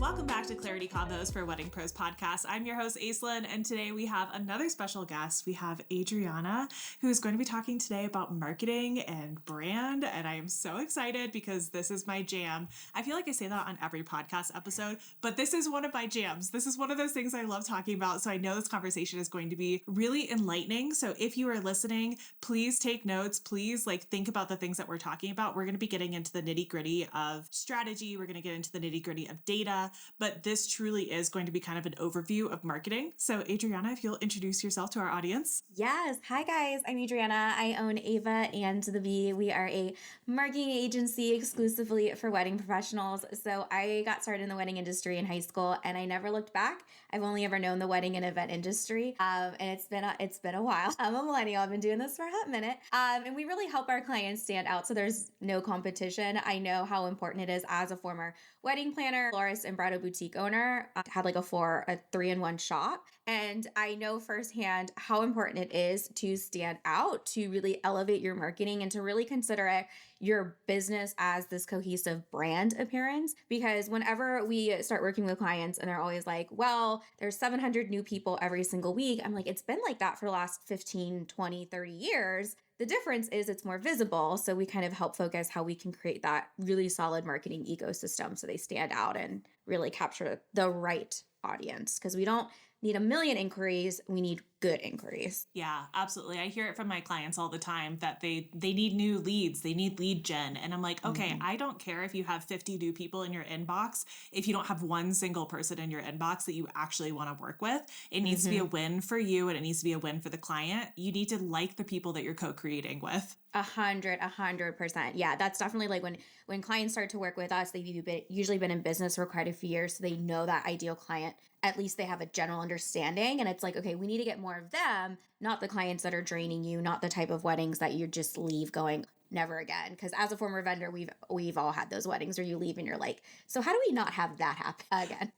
Welcome back to Clarity Convos for Wedding Pros Podcast. I'm your host, Aislinn, and today we have another special guest. We have Adrienna, who is going to be talking today about marketing and brand, and I am so excited because this is my jam. I feel like I say that on every podcast episode, but this is one of my jams. This is one of those things I love talking about, so I know this conversation is going to be really enlightening. So if you are listening, please take notes. Please think about the things that we're talking about. We're going to be getting into the nitty-gritty of strategy. We're going to get into the nitty-gritty of data. But this truly is going to be kind of an overview of marketing. So Adrienna, if you'll introduce yourself to our audience. Yes. Hi, guys. I'm Adrienna. I own Ava and the Bee. We are a marketing agency exclusively for wedding professionals. So I got started in the wedding industry in high school and I never looked back. I've only ever known the wedding and event industry. And it's been a while. I'm a millennial. I've been doing this for a hot minute. And we really help our clients stand out. So there's no competition. I know how important it is as a former wedding planner, florist, and bridal boutique owner. I had a 3-in-1 shop. And I know firsthand how important it is to stand out, to really elevate your marketing and to really consider your business as this cohesive brand appearance. Because whenever we start working with clients and they're always like, well, there's 700 new people every single week. I'm like, it's been like that for the last 15, 20, 30 years. The difference is it's more visible. So we kind of help focus how we can create that really solid marketing ecosystem so they stand out and really capture the right audience. Because we don't need a million inquiries. We need good inquiries. Yeah, absolutely. I hear it from my clients all the time that they need new leads. They need lead gen. And I'm like, okay, I don't care if you have 50 new people in your inbox. If you don't have one single person in your inbox that you actually want to work with, it needs to be a win for you and it needs to be a win for the client. You need to like the people that you're co-creating with. 100%. Yeah, that's definitely when clients start to work with us, they've usually been in business for quite a few years. So they know that ideal client. At least they have a general understanding. And it's like, okay, we need to get more of them, not the clients that are draining you, not the type of weddings that you just leave going never again. Because as a former vendor, we've all had those weddings where you leave and you're like, so how do we not have that happen again?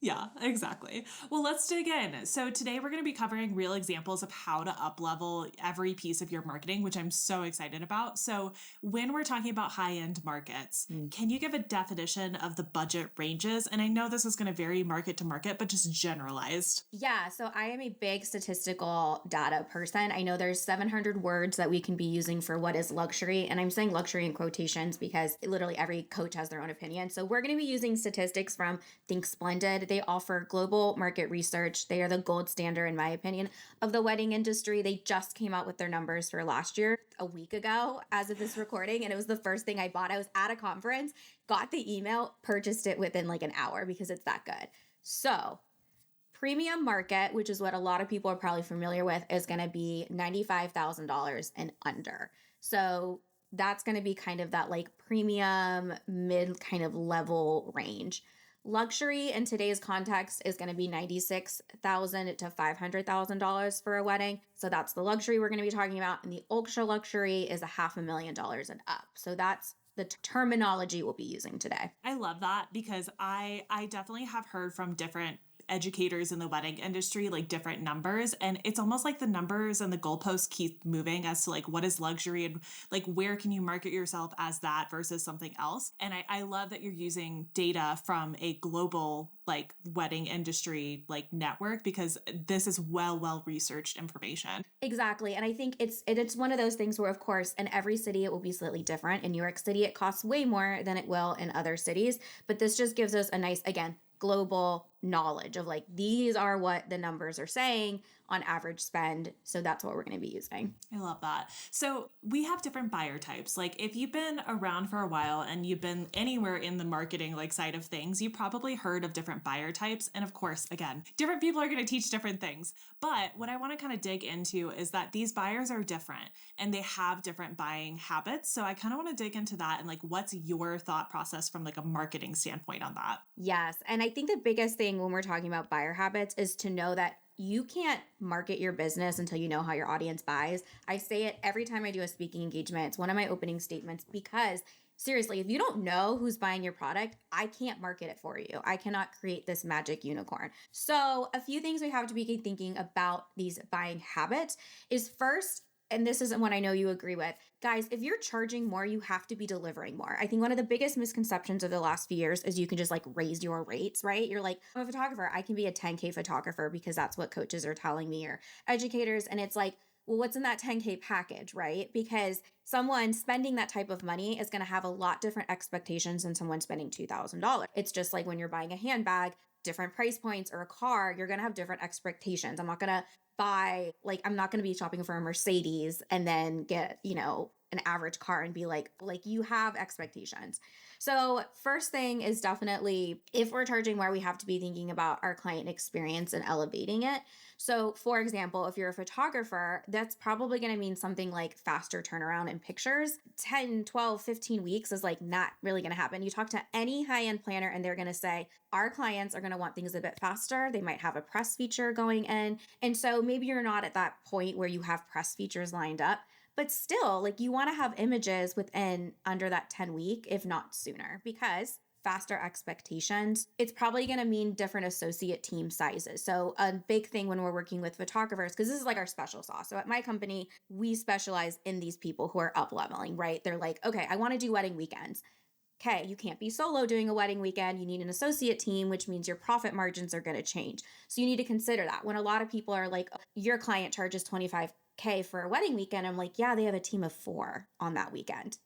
Yeah, exactly. Well, let's dig in. So today we're going to be covering real examples of how to up-level every piece of your marketing, which I'm so excited about. So when we're talking about high-end markets, can you give a definition of the budget ranges? And I know this is going to vary market to market, but just generalized. Yeah, so I am a big statistical data person. I know there's 700 words that we can be using for what is luxury. And I'm saying luxury in quotations because literally every coach has their own opinion. So we're going to be using statistics from Think Splendid. They offer global market research. They are the gold standard, in my opinion, of the wedding industry. They just came out with their numbers for last year a week ago as of this recording. And it was the first thing I bought. I was at a conference, got the email, purchased it within an hour because it's that good. So premium market, which is what a lot of people are probably familiar with, is going to be $95,000 and under. So that's going to be kind of that premium mid kind of level range. Luxury in today's context is going to be $96,000 to $500,000 for a wedding. So that's the luxury we're going to be talking about. And the ultra luxury is $500,000 and up. So that's the terminology we'll be using today. I love that because I definitely have heard from different educators in the wedding industry, different numbers. And it's almost like the numbers and the goalposts keep moving as to what is luxury and where can you market yourself as that versus something else. And I love that you're using data from a global wedding industry network because this is well researched information. Exactly. And I think it's one of those things where, of course, in every city it will be slightly different. In New York City, it costs way more than it will in other cities. But this just gives us a nice, again, global knowledge of these are what the numbers are saying on average spend. So that's what we're going to be using. I love that. So we have different buyer types. If you've been around for a while and you've been anywhere in the marketing side of things, you probably heard of different buyer types. And of course, again, different people are going to teach different things. But what I want to kind of dig into is that these buyers are different and they have different buying habits. So I kind of want to dig into that and what's your thought process from a marketing standpoint on that? Yes. And I think the biggest thing when we're talking about buyer habits is to know that you can't market your business until you know how your audience buys. I say it every time I do a speaking engagement. It's one of my opening statements because seriously, if you don't know who's buying your product, I can't market it for you. I cannot create this magic unicorn. So a few things we have to be thinking about these buying habits is first, and this isn't one I know you agree with. Guys, if you're charging more, you have to be delivering more. I think one of the biggest misconceptions of the last few years is you can just like raise your rates, right? You're like, I'm a photographer. I can be a 10K photographer because that's what coaches are telling me or educators. And it's like, well, what's in that 10K package, right? Because someone spending that type of money is going to have a lot different expectations than someone spending $2,000. It's just like when you're buying a handbag, different price points, or a car, you're going to have different expectations. I'm not going to I'm not going to be shopping for a Mercedes and then get, an average car and be like you have expectations. So first thing is definitely, if we're charging more, we have to be thinking about our client experience and elevating it. So for example, if you're a photographer, that's probably going to mean something like faster turnaround in pictures. 10, 12, 15 weeks is like not really going to happen. You talk to any high-end planner and they're going to say, our clients are going to want things a bit faster. They might have a press feature going in. And so maybe you're not at that point where you have press features lined up, but still, like, you want to have images within under that 10 week, if not sooner, because faster expectations, it's probably going to mean different associate team sizes. So a big thing when we're working with photographers, because this is like our special sauce. So at my company, we specialize in these people who are up leveling, right? They're like, okay, I want to do wedding weekends. Okay, you can't be solo doing a wedding weekend. You need an associate team, which means your profit margins are going to change. So you need to consider that. When a lot of people are like, your client charges 25K for a wedding weekend, I'm like, yeah, they have a team of 4 on that weekend.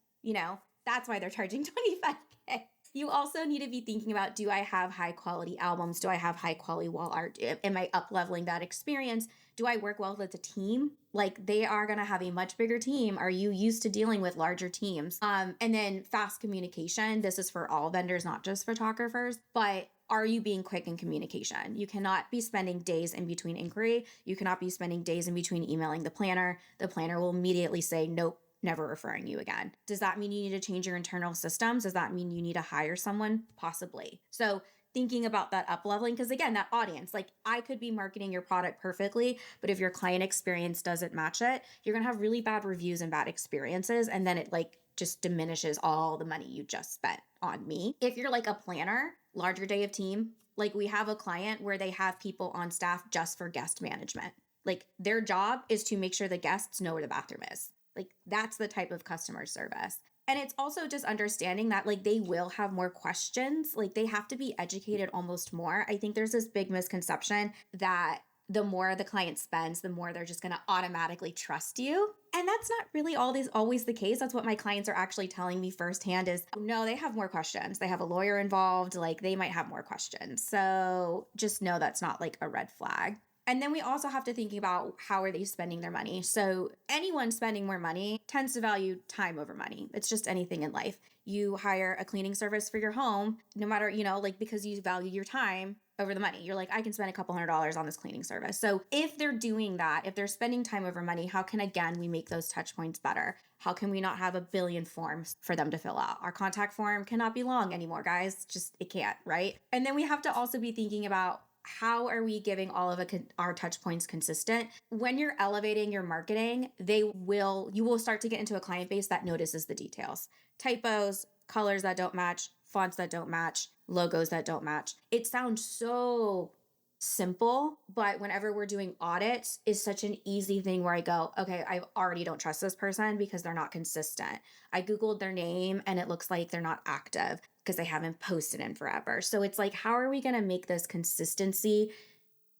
That's why they're charging 25K. You also need to be thinking about, do I have high quality albums? Do I have high quality wall art? Am I up leveling that experience? Do I work well with a team? Like, they are going to have a much bigger team. Are you used to dealing with larger teams? And then fast communication. This is for all vendors, not just photographers, but are you being quick in communication? You cannot be spending days in between inquiry. You cannot be spending days in between emailing the planner. The planner will immediately say, nope, never referring you again. Does that mean you need to change your internal systems? Does that mean you need to hire someone? Possibly. So thinking about that up leveling, because again, that audience, like, I could be marketing your product perfectly, but if your client experience doesn't match it, you're going to have really bad reviews and bad experiences. And then it like just diminishes all the money you just spent on me. If you're like a planner, larger day of team, like we have a client where they have people on staff just for guest management. Like, their job is to make sure the guests know where the bathroom is. Like, that's the type of customer service. And it's also just understanding that like they will have more questions. Like, they have to be educated almost more. I think there's this big misconception that the more the client spends, the more they're just going to automatically trust you. And that's not really always the case. That's what my clients are actually telling me firsthand is, no, they have more questions. They have a lawyer involved. Like, they might have more questions. So just know that's not like a red flag. And then we also have to think about how are they spending their money. So anyone spending more money tends to value time over money. It's just anything in life. You hire a cleaning service for your home, no matter, because you value your time over the money. You're like, I can spend a couple $100s on this cleaning service. So if they're doing that, if they're spending time over money, how can, again, we make those touch points better? How can we not have a billion forms for them to fill out? Our contact form cannot be long anymore, guys. Just, it can't, right? And then we have to also be thinking about, how are we giving all of our touch points consistent? When you're elevating your marketing, you will start to get into a client base that notices the details. Typos, colors that don't match, fonts that don't match, logos that don't match. It sounds so simple, but whenever we're doing audits, is such an easy thing where I go, okay, I already don't trust this person because they're not consistent. I Googled their name and it looks like they're not active because they haven't posted in forever. So it's like, how are we going to make this consistency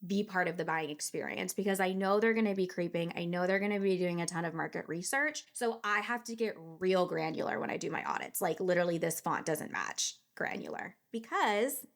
be part of the buying experience? Because I know they're going to be creeping. I know they're going to be doing a ton of market research. So I have to get real granular when I do my audits. Like, literally, this font doesn't match granular because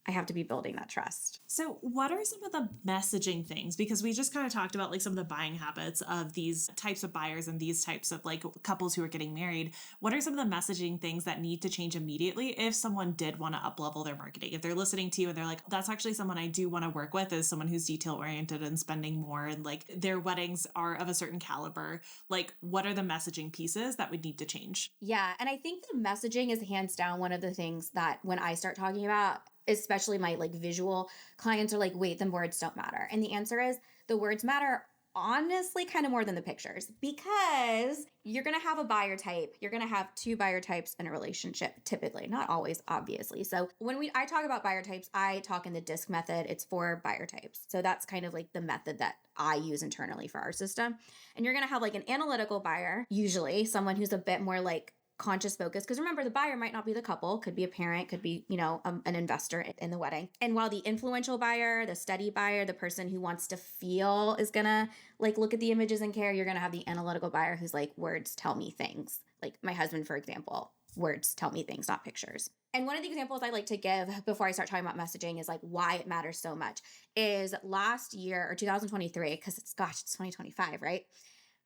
I have to be building that trust. So what are some of the messaging things? Because we just kind of talked about like some of the buying habits of these types of buyers and these types of like couples who are getting married. What are some of the messaging things that need to change immediately if someone did want to up-level their marketing? If they're listening to you and they're like, that's actually someone I do want to work with, is someone who's detail-oriented and spending more and like their weddings are of a certain caliber. Like, what are the messaging pieces that would need to change? Yeah. And I think the messaging is hands down one of the things that when I start talking about, especially my like visual clients are like, wait, the words don't matter. And the answer is the words matter honestly kind of more than the pictures, because you're going to have a buyer type. You're going to have two buyer types in a relationship, typically, not always, obviously. So when I talk about buyer types, I talk in the DISC method. It's for buyer types. So that's kind of like the method that I use internally for our system. And you're going to have like an analytical buyer, usually someone who's a bit more like conscious focus, because remember, the buyer might not be the couple, could be a parent, could be, an investor in the wedding. And while the influential buyer, the steady buyer, the person who wants to feel is gonna like look at the images and care, you're gonna have the analytical buyer who's like, words tell me things. Like my husband, for example, words tell me things, not pictures. And one of the examples I like to give before I start talking about messaging is like why it matters so much is last year, or 2023, because it's 2025, right?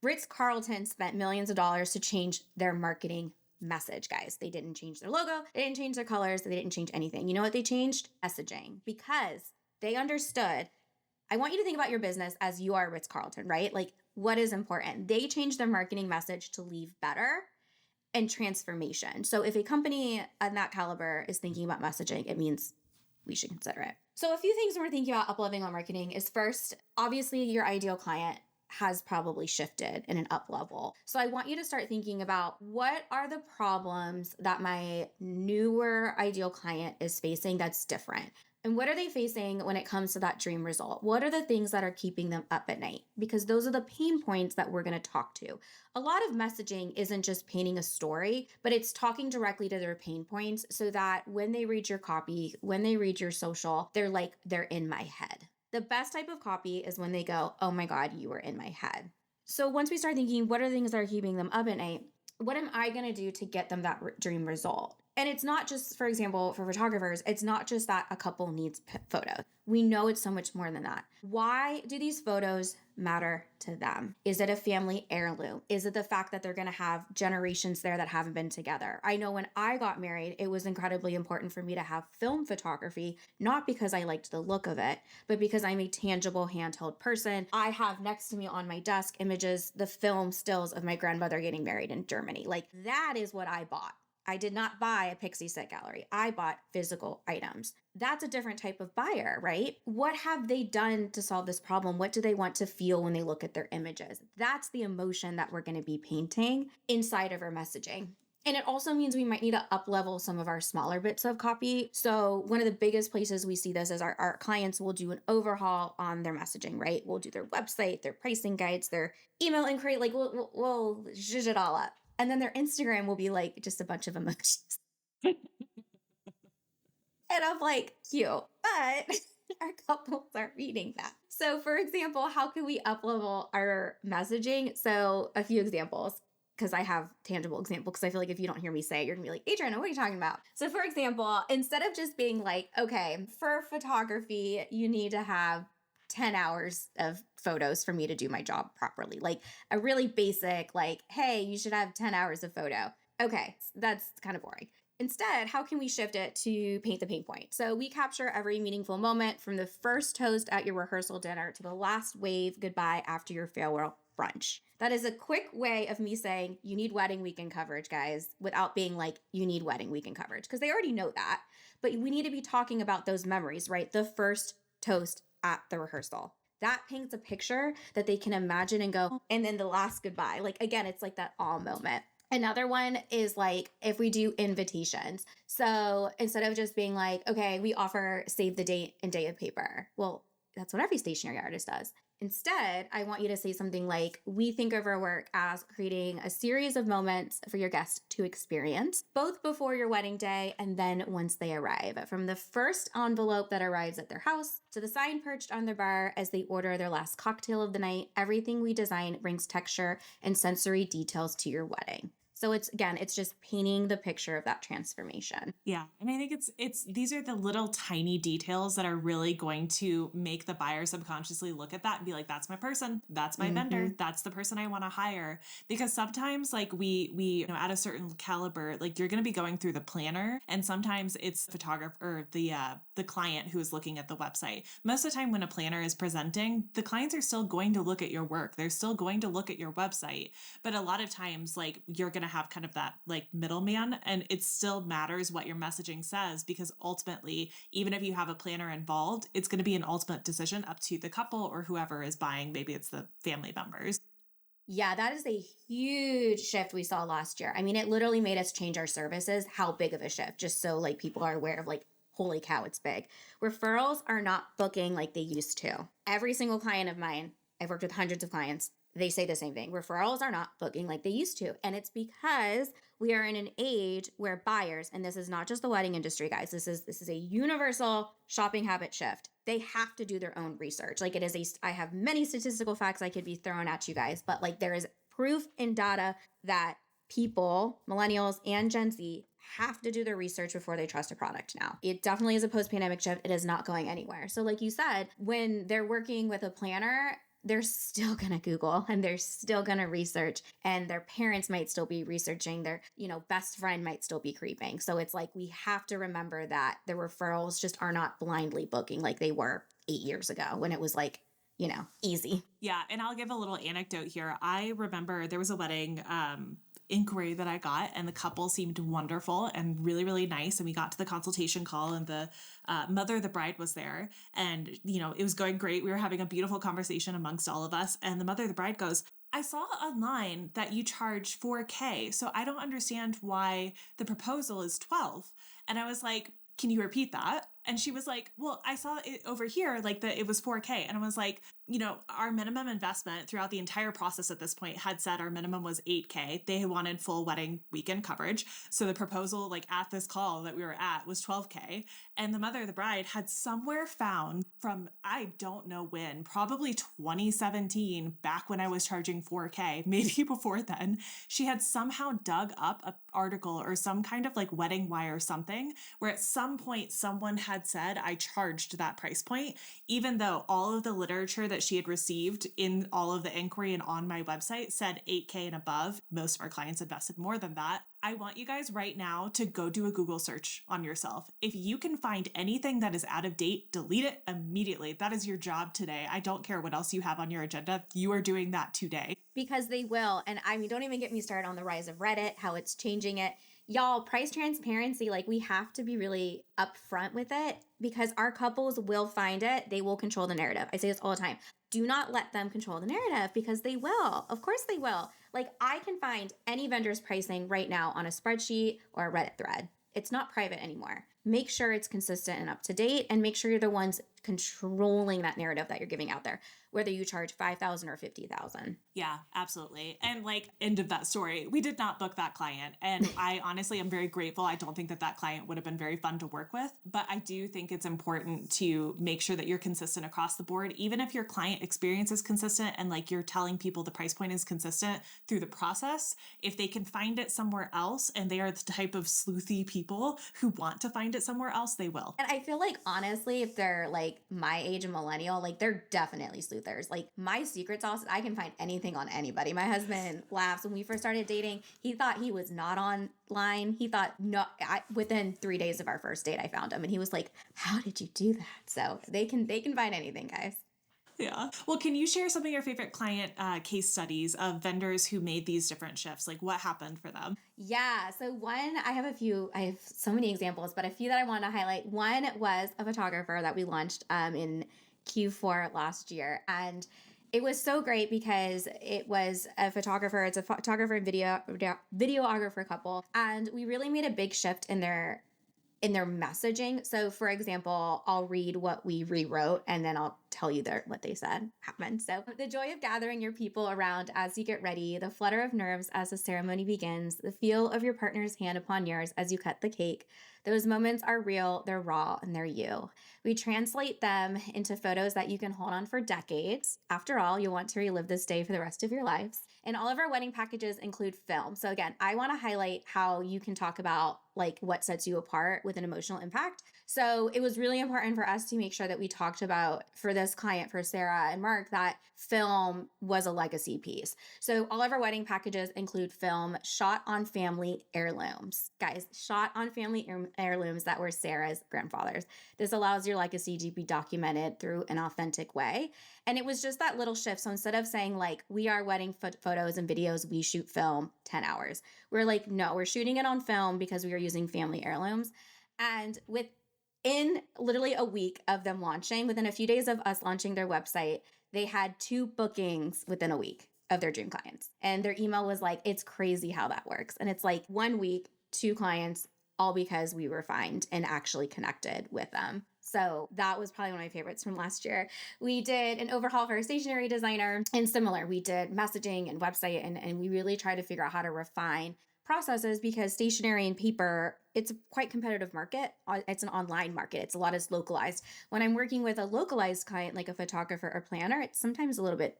Ritz-Carlton spent millions of dollars to change their marketing message, guys. They didn't change their logo. They didn't change their colors. They didn't change anything. You know what they changed? Messaging. Because they understood, I want you to think about your business as you are Ritz-Carlton, right? Like what is important? They changed their marketing message to leave better and transformation. So if a company of that caliber is thinking about messaging, it means we should consider it. So a few things when we're thinking about up-leveling on marketing is first, obviously your ideal client has probably shifted in an up level. So I want you to start thinking about what are the problems that my newer ideal client is facing that's different? And what are they facing when it comes to that dream result? What are the things that are keeping them up at night? Because those are the pain points that we're going to talk to. A lot of messaging isn't just painting a story, but it's talking directly to their pain points so that when they read your copy, when they read your social, they're like, they're in my head. The best type of copy is when they go, oh my God, you were in my head. So once we start thinking, what are the things that are keeping them up at night? What am I going to do to get them that dream result? And it's not just, for example, for photographers, it's not just that a couple needs photos. We know it's so much more than that. Why do these photos matter to them? Is it a family heirloom? Is it the fact that they're going to have generations there that haven't been together? I know when I got married, it was incredibly important for me to have film photography, not because I liked the look of it, but because I'm a tangible handheld person. I have next to me on my desk images, the film stills of my grandmother getting married in Germany. Like that is what I bought. I did not buy a Pixie set gallery. I bought physical items. That's a different type of buyer, right? What have they done to solve this problem? What do they want to feel when they look at their images? That's the emotion that we're going to be painting inside of our messaging. And it also means we might need to up-level some of our smaller bits of copy. So one of the biggest places we see this is our clients will do an overhaul on their messaging, right? We'll do their website, their pricing guides, their email inquiry, like we'll zhuzh it all up. And then their Instagram will be like just a bunch of emojis. And I'm like, cute, but our couples are reading that. So for example, how can we up-level our messaging? So a few examples, because I have tangible examples, because I feel like if you don't hear me say it, you're gonna be like, Adrienna, what are you talking about? So for example, instead of just being like, okay, for photography, you need to have 10 hours of photos for me to do my job properly. Like a really basic, like, hey, you should have 10 hours of photo. Okay, that's kind of boring. Instead, how can we shift it to paint the pain point? So we capture every meaningful moment from the first toast at your rehearsal dinner to the last wave goodbye after your farewell brunch. That is a quick way of me saying you need wedding weekend coverage, guys, without being like you need wedding weekend coverage, because they already know that. But we need to be talking about those memories, right? The first toast at the rehearsal. That paints a picture that they can imagine and go, and then the last goodbye. Like, again, it's like that all moment. Another one is like if we do invitations. So instead of just being like, okay, we offer save the date and day of paper. Well, that's what every stationery artist does. Instead, I want you to say something like, we think of our work as creating a series of moments for your guests to experience, both before your wedding day and then once they arrive. From the first envelope that arrives at their house to the sign perched on their bar as they order their last cocktail of the night, everything we design brings texture and sensory details to your wedding. So it's just painting the picture of that transformation. Yeah. And I think it's these are the little tiny details that are really going to make the buyer subconsciously look at that and be like, that's my person, that's my vendor, that's the person I want to hire. Because sometimes like we at a certain caliber, like you're going to be going through the planner, and sometimes it's the photographer or the client who is looking at the website. Most of the time when a planner is presenting, the clients are still going to look at your work. They're still going to look at your website. But a lot of times like you're going to to have kind of that like middleman, and it still matters what your messaging says, because ultimately, even if you have a planner involved, it's going to be an ultimate decision up to the couple or whoever is buying. Maybe it's the family members. Yeah, that is a huge shift we saw last year. I mean, it literally made us change our services. How big of a shift? Just so like people are aware of like, holy cow, it's big. Referrals are not booking like they used to. Every single client of mine, I've worked with hundreds of clients, they say the same thing. Referrals are not booking like they used to. And it's because we are in an age where buyers, and this is not just the wedding industry, guys, this is a universal shopping habit shift. They have to do their own research. Like I have many statistical facts I could be throwing at you guys, but like there is proof and data that people, millennials and Gen Z, have to do their research before they trust a product now. It definitely is a post-pandemic shift. It is not going anywhere. So like you said, when they're working with a planner, they're still going to Google and they're still going to research, and their parents might still be researching, their, best friend might still be creeping. So it's like, we have to remember that the referrals just are not blindly booking like they were 8 years ago when it was like, easy. Yeah. And I'll give a little anecdote here. I remember there was a wedding, inquiry that I got, and the couple seemed wonderful and really, really nice. And we got to the consultation call, and the mother of the bride was there, and it was going great. We were having a beautiful conversation amongst all of us, and the mother of the bride goes, I saw online that you charge $4,000, so I don't understand why the proposal is 12. And I was like, can you repeat that? And she was like, well, I saw it over here, like that it was $4,000. And I was like, our minimum investment throughout the entire process at this point had said our minimum was $8,000. They wanted full wedding weekend coverage. So the proposal, like at this call that we were at, was $12,000. And the mother of the bride had somewhere found from, I don't know when, probably 2017, back when I was charging $4,000, maybe before then, she had somehow dug up an article or some kind of like Wedding Wire or something, where at some point someone had said I charged that price point, even though all of the literature that she had received in all of the inquiry and on my website said $8,000 and above. Most of our clients invested more than that. I want you guys right now to go do a Google search on yourself. If you can find anything that is out of date, delete it immediately. That is your job today. I don't care what else you have on your agenda. You are doing that today. Because they will. And I mean, don't even get me started on the rise of Reddit, how it's changing it. Y'all, price transparency, like we have to be really upfront with it, because our couples will find it. They will control the narrative. I say this all the time. Do not let them control the narrative, because they will. Of course they will. Like I can find any vendor's pricing right now on a spreadsheet or a Reddit thread. It's not private anymore. Make sure it's consistent and up to date, and make sure you're the ones controlling that narrative that you're giving out there, whether you charge $5,000 or $50,000. Yeah, absolutely. And like, end of that story. We did not book that client. And I honestly am very grateful. I don't think that client would have been very fun to work with, but I do think it's important to make sure that you're consistent across the board. Even if your client experience is consistent and like you're telling people the price point is consistent through the process, if they can find it somewhere else and they are the type of sleuthy people who want to find it somewhere else, they will. And I feel like, honestly, if they're like my age and millennial, like they're definitely sleuthers. Like my secret sauce, I can find anything on anybody. My husband laughs. When we first started dating, he thought he was not online. He thought within 3 days of our first date, I found him, and he was like, how did you do that? So they can find anything, guys. Yeah. Well, can you share some of your favorite client case studies of vendors who made these different shifts? Like what happened for them? Yeah. So I have so many examples, but a few that I want to highlight. One was a photographer that we launched in Q4 last year. And it was so great because it was a photographer. It's a photographer and videographer couple. And we really made a big shift in their messaging. So for example, I'll read what we rewrote and then I'll tell you what they said happened. So the joy of gathering your people around as you get ready, the flutter of nerves as the ceremony begins, the feel of your partner's hand upon yours as you cut the cake. Those moments are real, they're raw, and they're you. We translate them into photos that you can hold on for decades. After all, you'll want to relive this day for the rest of your lives. And all of our wedding packages include film. So again, I want to highlight how you can talk about like what sets you apart with an emotional impact. So it was really important for us to make sure that we talked about, for this client, for Sarah and Mark, that film was a legacy piece. So all of our wedding packages include film shot on family heirlooms. Guys, shot on family heirlooms that were Sarah's grandfather's. This allows your legacy to be documented through an authentic way. And it was just that little shift. So instead of saying like, we are wedding photos and videos, we shoot film 10 hours. We're like, no, we're shooting it on film because we are using family heirlooms. And within literally a week of them launching, within a few days of us launching their website, they had 2 bookings within a week of their dream clients. And their email was like, it's crazy how that works. And it's like 1 week, 2 clients, all because we refined and actually connected with them. So that was probably one of my favorites from last year. We did an overhaul for our stationery designer, and similar, we did messaging and website, and we really tried to figure out how to refine processes, because stationery and paper, it's a quite competitive market. It's an online market. It's a lot is localized. When I'm working with a localized client, like a photographer or planner, it's sometimes a little bit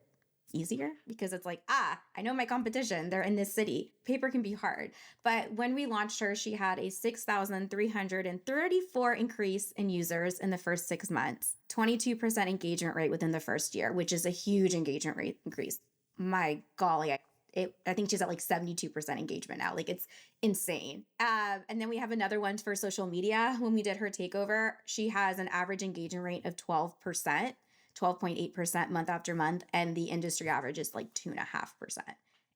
easier because it's like, I know my competition. They're in this city. Paper can be hard. But when we launched her, she had a 6,334 increase in users in the first 6 months, 22% engagement rate within the first year, which is a huge engagement rate increase. My golly, I think she's at like 72% engagement now. Like, it's insane. And then we have another one for social media. When we did her takeover, she has an average engagement rate of 12%. 12.8% month after month, and the industry average is like 2.5%.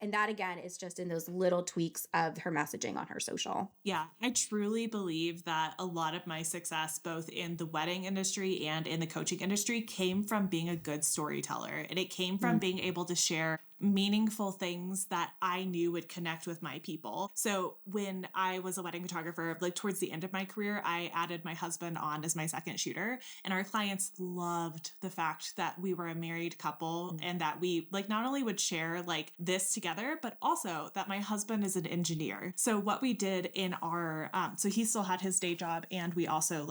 And that, again, is just in those little tweaks of her messaging on her social. Yeah, I truly believe that a lot of my success, both in the wedding industry and in the coaching industry, came from being a good storyteller. And it came from being able to share meaningful things that I knew would connect with my people. So when I was a wedding photographer, like towards the end of my career, I added my husband on as my second shooter, and our clients loved the fact that we were a married couple and that we like not only would share like this together, but also that my husband is an engineer. So what we did in our, so he still had his day job, and we also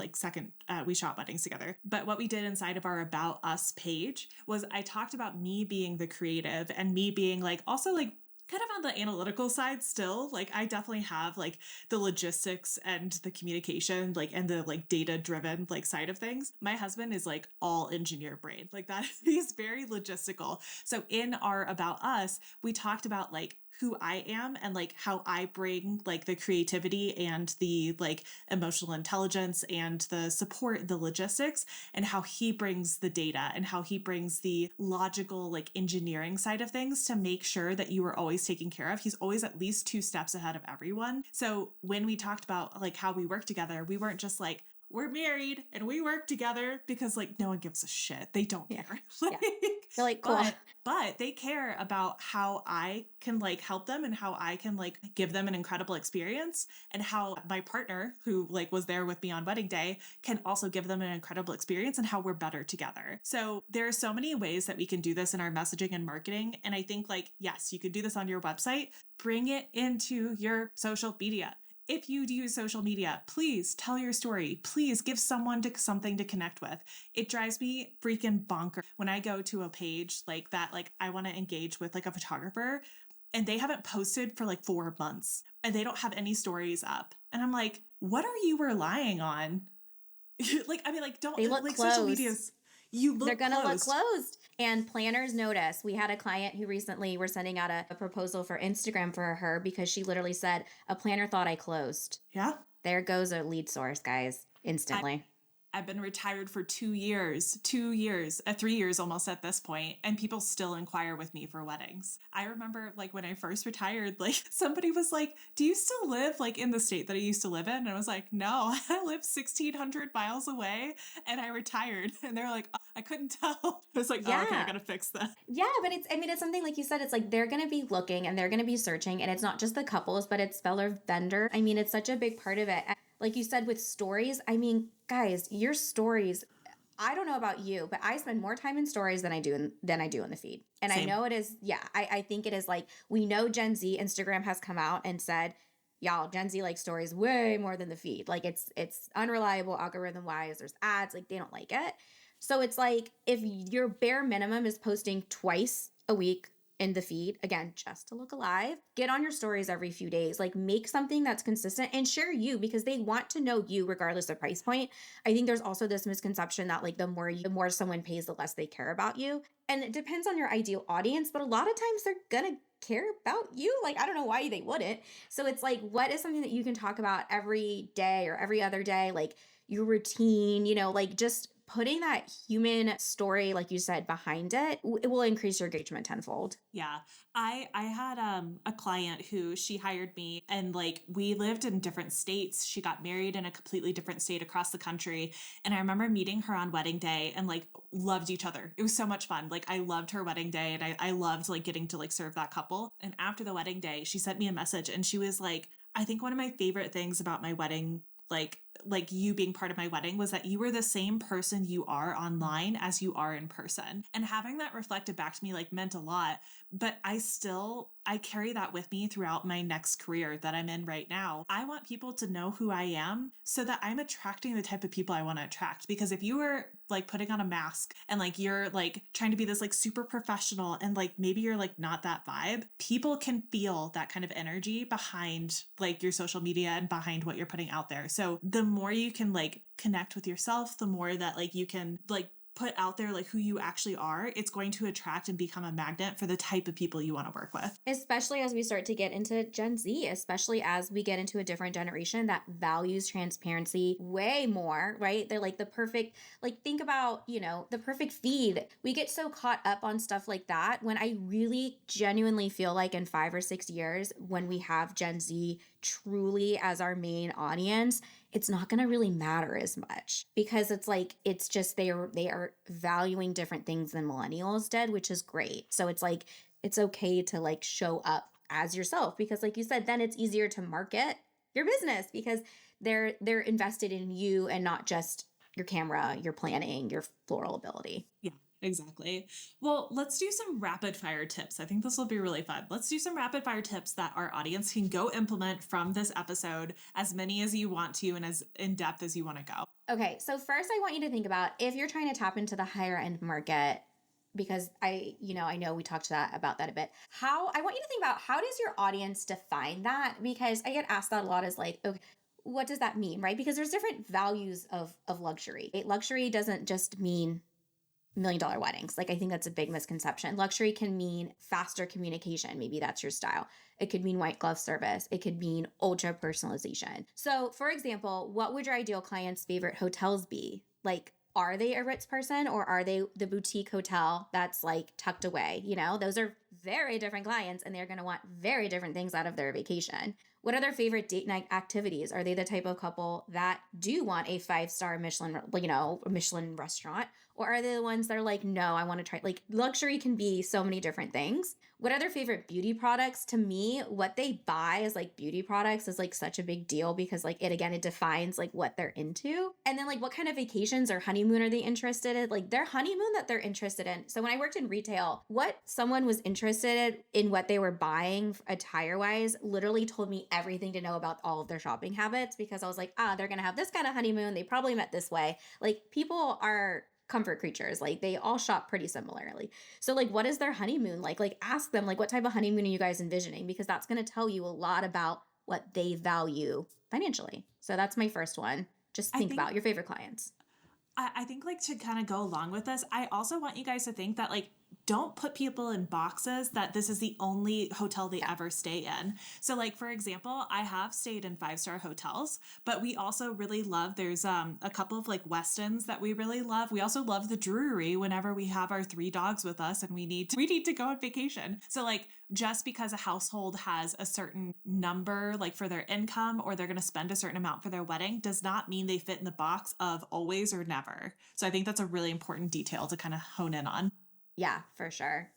we shot weddings together. But what we did inside of our About Us page was I talked about me being the creative and me being like also like kind of on the analytical side still. Like, I definitely have like the logistics and the communication, like, and the like data driven like side of things. My husband is like all engineer brain, like that. He's very logistical. So in our About Us, we talked about like who I am and like how I bring like the creativity and the like emotional intelligence and the support, the logistics, and how he brings the data and how he brings the logical like engineering side of things to make sure that you are always taken care of. He's always at least 2 steps ahead of everyone. So when we talked about like how we work together, we weren't just like, we're married and we work together, because like no one gives a shit. They don't care. Like, They're like, cool. But they care about how I can like help them and how I can like give them an incredible experience, and how my partner who like was there with me on wedding day can also give them an incredible experience, and how we're better together. So there are so many ways that we can do this in our messaging and marketing. And I think like, yes, you could do this on your website, bring it into your social media. If you use social media, please tell your story. Please give someone something to connect with. It drives me freaking bonkers when I go to a page like that, like I want to engage with like a photographer, and they haven't posted for like 4 months and they don't have any stories up. And I'm like, what are you relying on? Like, I mean, like, don't They look like closed. social media's. They're going to look closed. And planners notice. We had a client who recently were sending out a proposal for Instagram for her because she literally said, a planner thought I closed. Yeah. There goes a lead source, guys, instantly. I've been retired for 2 years, 3 years almost at this point, and people still inquire with me for weddings. I remember like when I first retired, like somebody was like, do you still live like in the state that I used to live in? And I was like, no, I live 1,600 miles away and I retired. And they're like, oh, I couldn't tell. I was like, oh, okay, I gotta fix that. Yeah, but it's something like you said, it's like they're going to be looking and they're going to be searching, and it's not just the couples, but it's fellow vendor. I mean, it's such a big part of it. Like you said, with stories, I mean, guys, your stories, I don't know about you, but I spend more time in stories than I do in the feed. And Same. I know it is, I think it is like, we know Gen Z, Instagram has come out and said, y'all, Gen Z likes stories way more than the feed. Like it's unreliable algorithm wise. There's ads, like they don't like it. So it's like, if your bare minimum is posting twice a week in the feed, again, just to look alive. Get on your stories every few days, like make something that's consistent and share you because they want to know you regardless of price point. I think there's also this misconception that like the more someone pays, the less they care about you. And it depends on your ideal audience, but a lot of times they're gonna care about you. Like, I don't know why they wouldn't. So it's like, what is something that you can talk about every day or every other day? Like your routine, like just putting that human story, like you said, behind it, it will increase your engagement tenfold. Yeah. I had a client who she hired me and like we lived in different states. She got married in a completely different state across the country. And I remember meeting her on wedding day and like loved each other. It was so much fun. Like I loved her wedding day and I loved like getting to like serve that couple. And after the wedding day, she sent me a message and she was like, I think one of my favorite things about my wedding, like you being part of my wedding, was that you were the same person you are online as you are in person. And having that reflected back to me like meant a lot, but I carry that with me throughout my next career that I'm in right now. I want people to know who I am so that I'm attracting the type of people I want to attract. Because if you were like putting on a mask and like you're like trying to be this like super professional and like maybe you're like not that vibe, people can feel that kind of energy behind like your social media and behind what you're putting out there. So the more you can like connect with yourself, the more that like you can like put out there like who you actually are, it's going to attract and become a magnet for the type of people you want to work with. Especially as we start to get into Gen Z, especially as we get into a different generation that values transparency way more, right? They're like the perfect, like think about, the perfect feed. We get so caught up on stuff like that when I really genuinely feel like in 5 or 6 years, when we have Gen Z truly as our main audience, it's not going to really matter as much because it's like, it's just, they are valuing different things than millennials did, which is great. So it's like, it's okay to like show up as yourself because like you said, then it's easier to market your business because they're invested in you and not just your camera, your planning, your floral ability. Yeah. Exactly. Well, let's do some rapid fire tips. I think this will be really fun. Let's do some rapid fire tips that our audience can go implement from this episode, as many as you want to and as in depth as you want to go. Okay. So first I want you to think about if you're trying to tap into the higher end market, because I know we talked about that a bit. I want you to think about how does your audience define that? Because I get asked that a lot is like, okay, what does that mean, right? Because there's different values of luxury. Luxury doesn't just mean $1 million weddings. Like, I think that's a big misconception. Luxury can mean faster communication. Maybe that's your style. It could mean white glove service. It could mean ultra personalization. So for example, what would your ideal client's favorite hotels be? Like, are they a Ritz person or are they the boutique hotel that's like tucked away? Those are very different clients and they're going to want very different things out of their vacation. What are their favorite date night activities? Are they the type of couple that do want a 5-star Michelin restaurant? Or are they the ones that are like, no, I want to try, like luxury can be so many different things. What are their favorite beauty products? To me, what they buy as like beauty products is like such a big deal because like it defines like what they're into. And then like what kind of vacations or honeymoon are they interested in? Like their honeymoon that they're interested in. So when I worked in retail, what someone was interested in what they were buying attire wise literally told me everything to know about all of their shopping habits because I was like, they're going to have this kind of honeymoon. They probably met this way. Like people are comfort creatures. Like they all shop pretty similarly. So like, what is their honeymoon like? Like ask them like, what type of honeymoon are you guys envisioning? Because that's going to tell you a lot about what they value financially. So that's my first one. Just think about your favorite clients. I think like to kind of go along with this, I also want you guys to think that like, don't put people in boxes that this is the only hotel they ever stay in. So like, for example, I have stayed in 5-star hotels, but we also really love, there's a couple of like Westons that we really love. We also love the Drury whenever we have our 3 dogs with us and we need to go on vacation. So like, just because a household has a certain number like for their income or they're going to spend a certain amount for their wedding does not mean they fit in the box of always or never. So I think that's a really important detail to kind of hone in on. Yeah, for sure.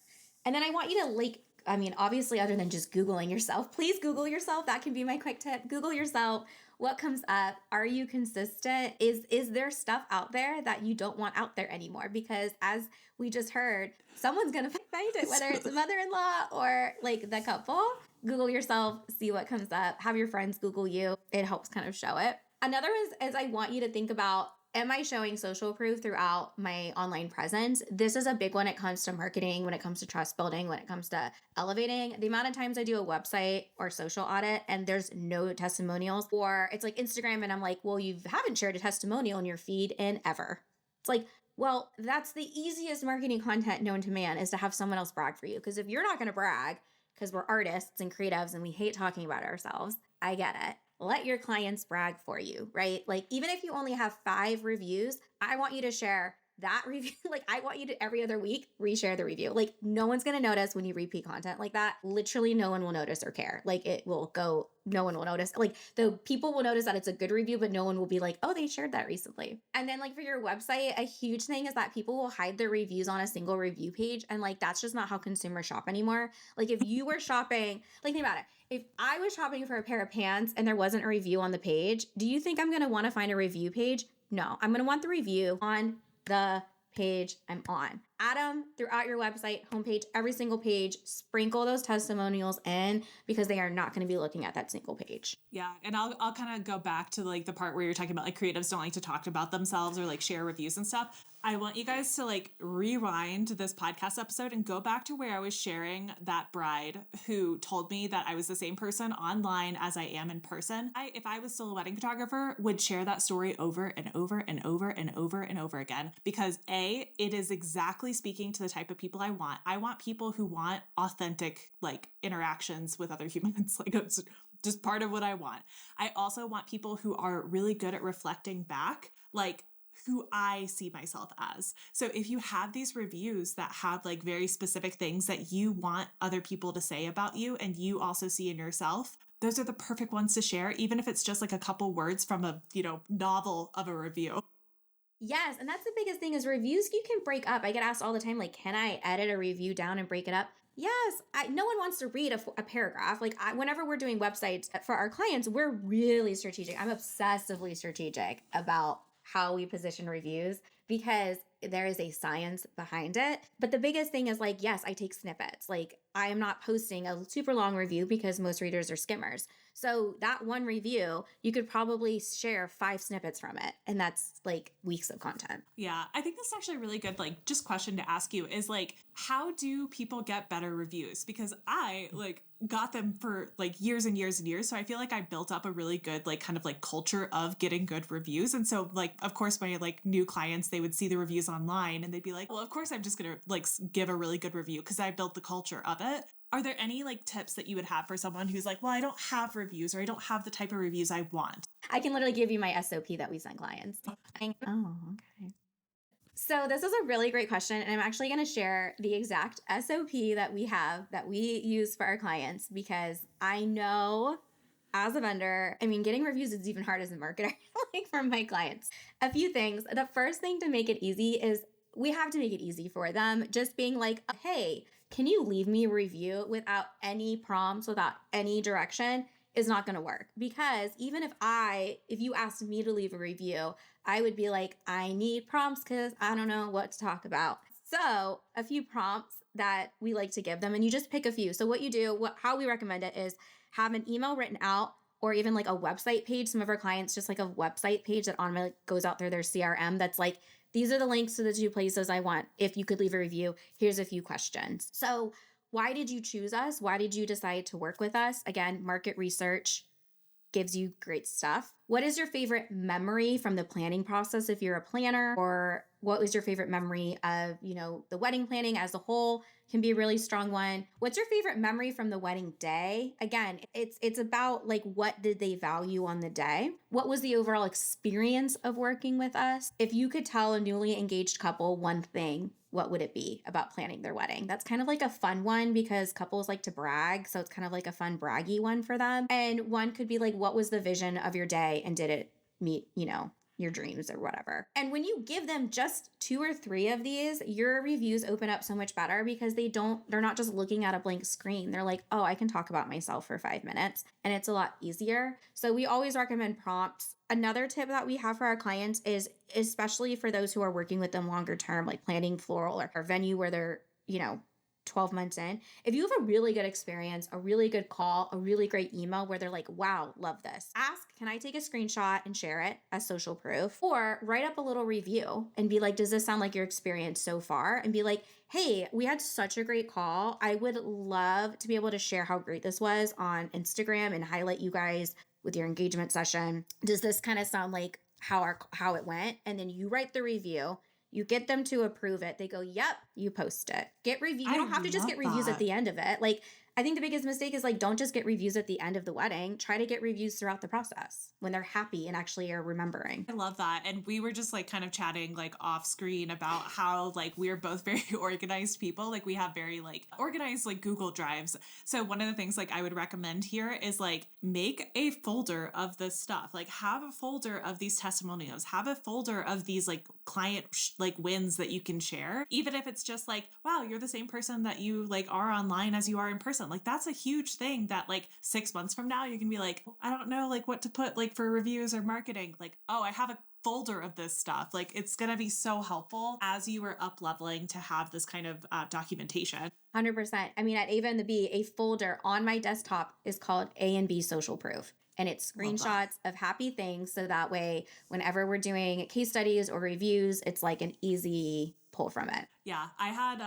And then I want you to obviously other than just Googling yourself, please Google yourself. That can be my quick tip. Google yourself. What comes up? Are you consistent? Is there stuff out there that you don't want out there anymore? Because as we just heard, someone's going to find it, whether it's a mother-in-law or like the couple. Google yourself, see what comes up. Have your friends Google you. It helps kind of show it. Another is I want you to think about am I showing social proof throughout my online presence? This is a big one when it comes to marketing, when it comes to trust building, when it comes to elevating. The amount of times I do a website or social audit and there's no testimonials, or it's like Instagram and I'm like, well, you haven't shared a testimonial in your feed in ever. It's like, well, that's the easiest marketing content known to man, is to have someone else brag for you. Because if you're not going to brag, because we're artists and creatives and we hate talking about ourselves, I get it. Let your clients brag for you, right? Like, even if you only have 5 reviews, I want you to share that review. Like, I want you to every other week reshare the review. Like, no one's going to notice when you repeat content like that. Literally no one will notice or care. Like, it will go, no one will notice. Like, the people will notice that it's a good review, but no one will be like, oh, they shared that recently. And then like for your website, a huge thing is that people will hide their reviews on a single review page. And like, that's just not how consumers shop anymore. Like, if you were shopping, like, think about it. If I was shopping for a pair of pants and there wasn't a review on the page, do you think I'm going to want to find a review page? No, I'm going to want the review on the page I'm on. Add them throughout your website, homepage, every single page, sprinkle those testimonials in, because they are not going to be looking at that single page. Yeah. And I'll kind of go back to like the part where you're talking about like creatives don't like to talk about themselves or like share reviews and stuff. I want you guys to like rewind this podcast episode and go back to where I was sharing that bride who told me that I was the same person online as I am in person. If I was still a wedding photographer, would share that story over and over and over and over and over again, because A, it is exactly speaking to the type of people I want. I want people who want authentic like interactions with other humans. Like, it's just part of what I want. I also want people who are really good at reflecting back, like who I see myself as. So if you have these reviews that have like very specific things that you want other people to say about you and you also see in yourself, those are the perfect ones to share, even if it's just like a couple words from a, novel of a review. Yes, and that's the biggest thing is reviews you can break up. I get asked all the time, like, can I edit a review down and break it up? Yes, no one wants to read a paragraph. Like, whenever we're doing websites for our clients, we're really strategic. I'm obsessively strategic about how we position reviews, because there is a science behind it. But the biggest thing is like, yes, I take snippets. Like, I am not posting a super long review because most readers are skimmers. So that one review, you could probably share 5 snippets from it. And that's like weeks of content. Yeah, I think that's actually a really good, like, just question to ask you is like, how do people get better reviews? Because I like got them for like years and years and years. So I feel like I built up a really good, like, kind of like culture of getting good reviews. And so like, of course, my like new clients, they would see the reviews online and they'd be like, well, of course, I'm just going to like give a really good review because I built the culture of it. Are there any like tips that you would have for someone who's like, well, I don't have reviews or I don't have the type of reviews I want? I can literally give you my SOP that we send clients. Oh, okay. So this is a really great question, and I'm actually going to share the exact SOP that we have that we use for our clients, because I know as a vendor, I mean, getting reviews is even hard as a marketer, like from my clients. A few things. The first thing to make it easy is we have to make it easy for them. Just being like, hey, can you leave me a review without any prompts, without any direction, is not going to work. Because even if you asked me to leave a review, I would be like, I need prompts because I don't know what to talk about. So a few prompts that we like to give them, and you just pick a few. So what you do, how we recommend it is have an email written out, or even like a website page. Some of our clients just like a website page that automatically goes out through their CRM that's like, these are the links to the 2 places I want. If you could leave a review, here's a few questions. So why did you choose us? Why did you decide to work with us? Again, market research gives you great stuff. What is your favorite memory from the planning process if you're a planner? Or what was your favorite memory of, the wedding planning as a whole? Can be a really strong one. What's your favorite memory from the wedding day? Again, it's about like, what did they value on the day? What was the overall experience of working with us? If you could tell a newly engaged couple one thing, what would it be about planning their wedding? That's kind of like a fun one because couples like to brag. So it's kind of like a fun braggy one for them. And one could be like, what was the vision of your day and did it meet, your dreams or whatever? And when you give them just 2 or 3 of these, your reviews open up so much better because they're not just looking at a blank screen. They're like, oh, I can talk about myself for 5 minutes, and it's a lot easier. So we always recommend prompts. Another tip that we have for our clients is, especially for those who are working with them longer term, like planning floral or venue where they're, 12 months in, if you have a really good experience, a really good call, a really great email where they're like, wow, love this, ask, can I take a screenshot and share it as social proof? Or write up a little review and be like, does this sound like your experience so far? And be like, hey, we had such a great call. I would love to be able to share how great this was on Instagram and highlight you guys with your engagement session. Does this kind of sound like how it went? And then you write the review. You get them to approve it. They go, yep, you post it. Get review. You don't have to just get reviews at the end of it. Like, I think the biggest mistake is like, don't just get reviews at the end of the wedding. Try to get reviews throughout the process when they're happy and actually are remembering. I love that. And we were just like kind of chatting like off screen about how like we're both very organized people. Like we have very like organized like Google Drives. So one of the things like I would recommend here is like make a folder of this stuff. Like have a folder of these testimonials. Have a folder of these like client like wins that you can share. Even if it's just like, wow, you're the same person that you like are online as you are in person. Like that's a huge thing that like 6 months from now you can be like, I don't know like what to put like for reviews or marketing. Like, oh, I have a folder of this stuff. Like it's going to be so helpful as you are up leveling to have this kind of documentation. 100%. I mean, at Ava and the Bee, a folder on my desktop is called A and B Social Proof. And it's screenshots of happy things. So that way, whenever we're doing case studies or reviews, it's like an easy pull from it. Yeah, I had,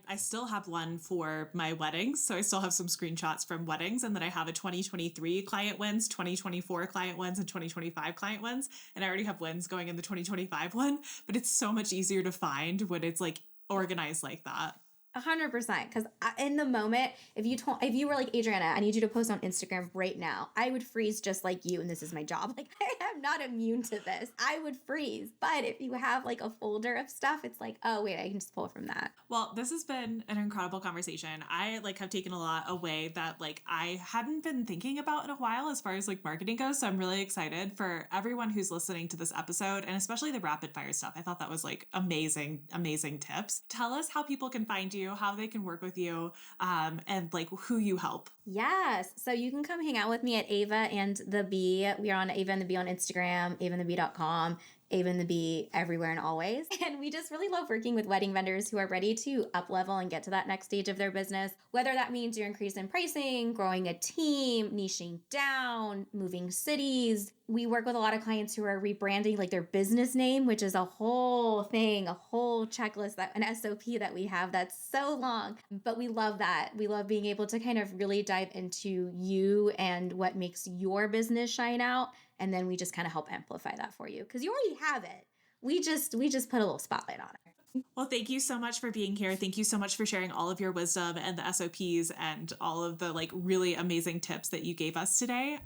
I still have one for my weddings. So I still have some screenshots from weddings. And then I have a 2023 client wins, 2024 client wins, and 2025 client wins. And I already have wins going in the 2025 one. But it's so much easier to find when it's like organized like that. 100%. Because in the moment, if you were like, Adrienna, I need you to post on Instagram right now, I would freeze just like you. And this is my job. Like, I am not immune to this. I would freeze. But if you have like a folder of stuff, it's like, oh, wait, I can just pull from that. Well, this has been an incredible conversation. I like have taken a lot away that like I hadn't been thinking about in a while as far as like marketing goes. So I'm really excited for everyone who's listening to this episode and especially the rapid fire stuff. I thought that was like amazing, amazing tips. Tell us how people can find you, how they can work with you, and like who you help. Yes. So you can come hang out with me at Ava and the Bee. We are on Ava and the Bee on Instagram, avaandthebee.com. Ava and the Bee everywhere and always. And we just really love working with wedding vendors who are ready to up level and get to that next stage of their business. Whether that means you're increasing pricing, growing a team, niching down, moving cities. We work with a lot of clients who are rebranding like their business name, which is a whole thing, a whole checklist, an SOP that we have that's so long. But we love that. We love being able to kind of really dive into you and what makes your business shine out. And then we just kind of help amplify that for you because you already have it. We just put a little spotlight on it. Well, thank you so much for being here. Thank you so much for sharing all of your wisdom and the SOPs and all of the like really amazing tips that you gave us today.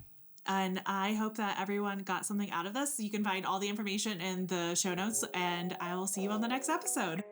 And I hope that everyone got something out of this. You can find all the information in the show notes and I will see you on the next episode.